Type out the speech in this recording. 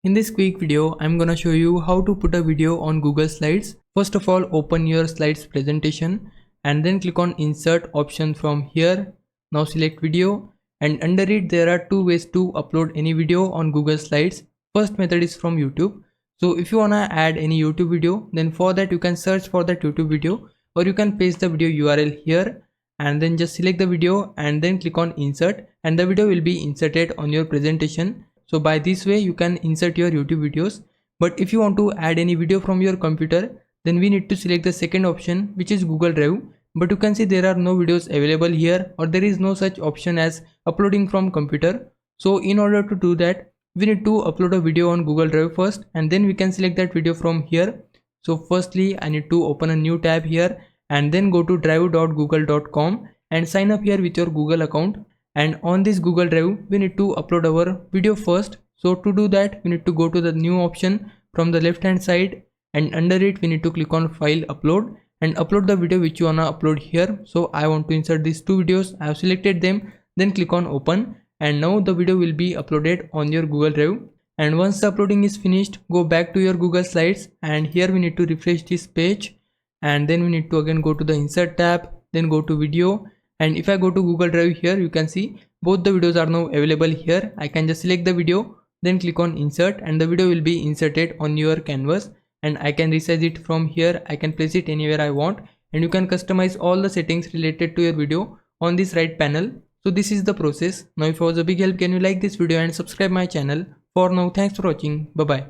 In this quick video, I'm gonna show you how to put a video on Google Slides. First of all, open your slides presentation and then click on insert option from here. Now select video, and under it there are two ways to upload any video on Google Slides. First method is from YouTube. So if you wanna add any YouTube video, then for that you can search for that YouTube video, or you can paste the video URL here and then just select the video and then click on insert, and the video will be inserted on your presentation. So by this way you can insert your YouTube videos. But if you want to add any video from your computer, then we need to select the second option, which is Google Drive. But you can see there are no videos available here, or there is no such option as uploading from computer. So in order to do that, we need to upload a video on Google Drive first, and then we can select that video from here. So firstly I need to open a new tab here and then go to drive.google.com and sign up here with your Google account. And on this Google Drive we need to upload our video first. So to do that we need to go to the new option from the left hand side, and under it we need to click on file upload and upload the video which you wanna upload here. So I want to insert these two videos. I have selected them, then click on open, and now the video will be uploaded on your Google Drive. And once the uploading is finished, go back to your Google Slides, and here we need to refresh this page, and then we need to again go to the insert tab, then go to video. And if I go to Google Drive here, you can see both the videos are now available here. I can just select the video, then click on insert, and the video will be inserted on your canvas. And I can resize it from here. I can place it anywhere I want, and you can customize all the settings related to your video on this right panel. So this is the process. Now if it was a big help, can you like this video and subscribe my channel. For now, thanks for watching. Bye bye.